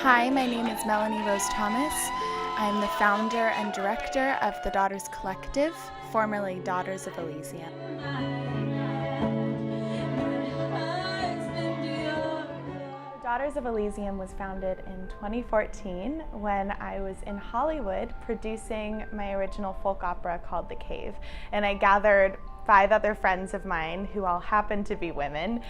Hi, my name is Melanie Rose Thomas. I'm the founder and director of the Daughters Collective, formerly Daughters of Elysium. Daughters of Elysium was founded in 2014 when I was in Hollywood producing my original folk opera called The Cave. And I gathered 5 other friends of mine who all happened to be women,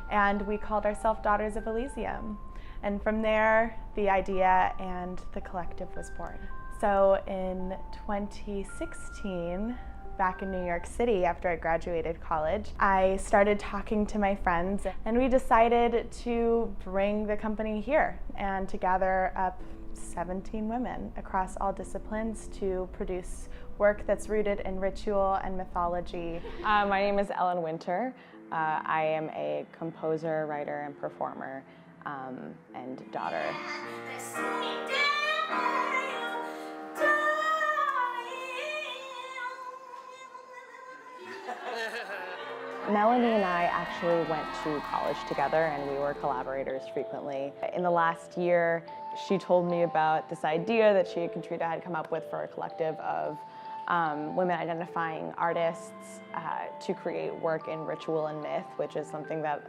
and we called ourselves Daughters of Elysium. And from there, the idea and the collective was born. So in 2016, back in New York City after I graduated college, I started talking to my friends and we decided to bring the company here and to gather up 17 women across all disciplines to produce work that's rooted in ritual and mythology. My name is Ellen Winter. I am a composer, writer, and performer, and daughter. Melanie and I actually went to college together and we were collaborators frequently. In the last year, she told me about this idea that she and Katrina had come up with for a collective of women identifying artists to create work in ritual and myth, which is something that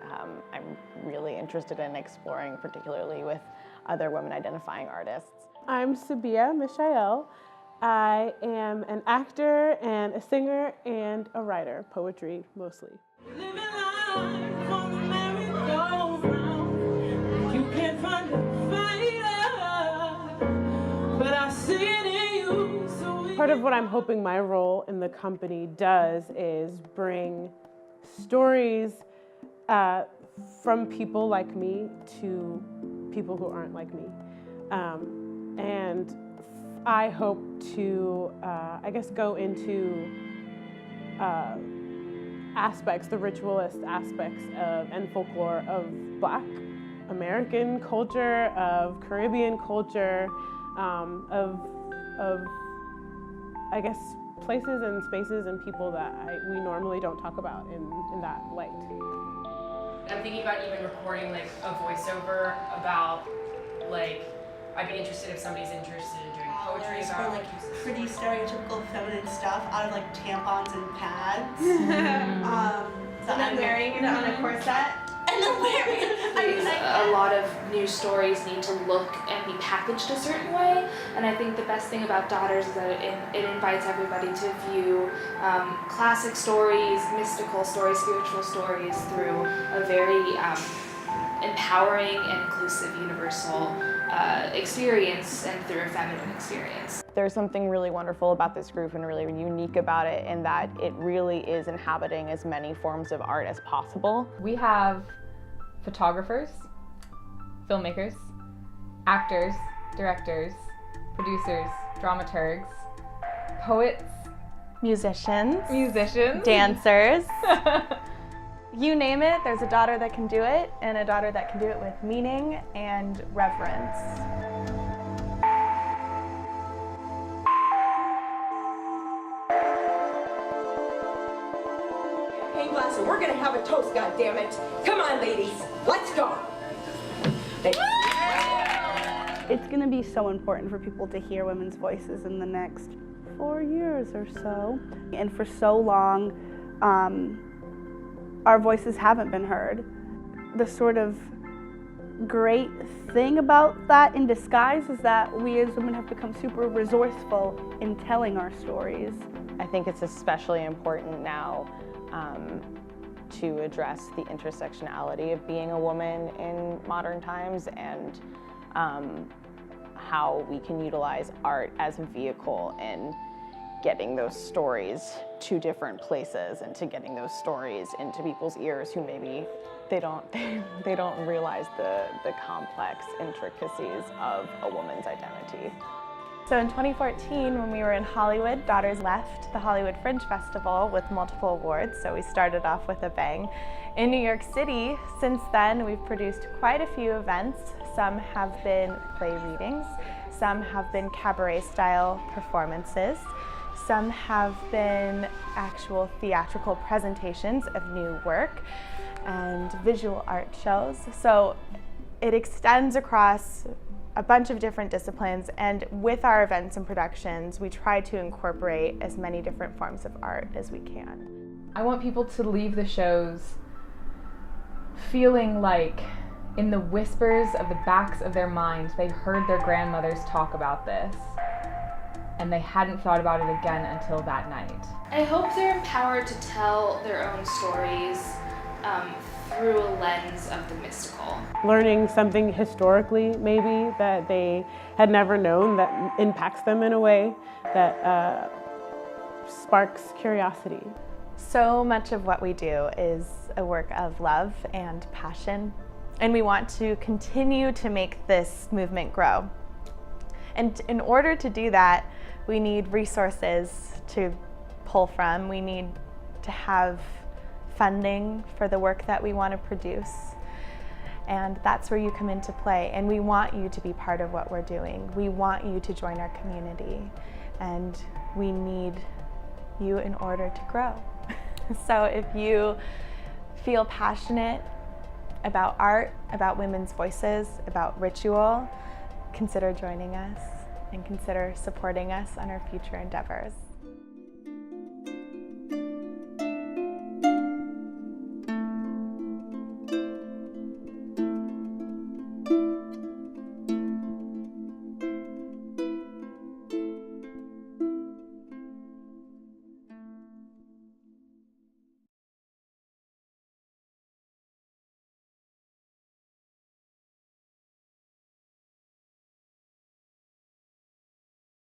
I'm really interested in exploring, particularly with other women identifying artists. I'm Sabia Mishael. I am an actor and a singer and a writer, poetry mostly. Part of what I'm hoping my role in the company does is bring stories from people like me to people who aren't like me. And I hope to, go into aspects, the ritualist aspects and folklore of Black American culture, of Caribbean culture, of places and spaces and people that we normally don't talk about in that light. I'm thinking about even recording like a voiceover about I'd be interested if somebody's interested in doing poetry about pretty stereotypical feminine stuff out of tampons and pads. And then wearing it on a corset. And then wearing it. A lot of news stories need to look and be packaged a certain way, and I think the best thing about Daughters is that it invites everybody to view classic stories, mystical stories, spiritual stories through a very empowering and inclusive universal experience and through a feminine experience. There's something really wonderful about this group and really unique about it in that it really is inhabiting as many forms of art as possible. We have photographers, filmmakers, actors, directors, producers, dramaturgs, poets, Musicians, dancers. You name it, there's a daughter that can do it, and a daughter that can do it with meaning and reverence. Hey, Glasser, we're gonna have a toast, goddammit. Come on, ladies, let's go. It's gonna be so important for people to hear women's voices in the next 4 years or so. And for so long, our voices haven't been heard. The sort of great thing about that in disguise is that we as women have become super resourceful in telling our stories. I think it's especially important now to address the intersectionality of being a woman in modern times and how we can utilize art as a vehicle in getting those stories to different places and to getting those stories into people's ears who maybe they don't realize the complex intricacies of a woman's identity. So in 2014, when we were in Hollywood, Daughters left the Hollywood Fringe Festival with multiple awards, so we started off with a bang. In New York City, since then, we've produced quite a few events. Some have been play readings, some have been cabaret-style performances, some have been actual theatrical presentations of new work and visual art shows. So it extends across a bunch of different disciplines, and with our events and productions, we try to incorporate as many different forms of art as we can. I want people to leave the shows feeling like in the whispers of the backs of their minds, they heard their grandmothers talk about this, and they hadn't thought about it again until that night. I hope they're empowered to tell their own stories through a lens of the mystical. Learning something historically, maybe, that they had never known that impacts them in a way that sparks curiosity. So much of what we do is a work of love and passion, and we want to continue to make this movement grow. And in order to do that, we need resources to pull from. We need to have funding for the work that we want to produce. And that's where you come into play. And we want you to be part of what we're doing. We want you to join our community. And we need you in order to grow. So if you feel passionate about art, about women's voices, about ritual, consider joining us and consider supporting us on our future endeavors.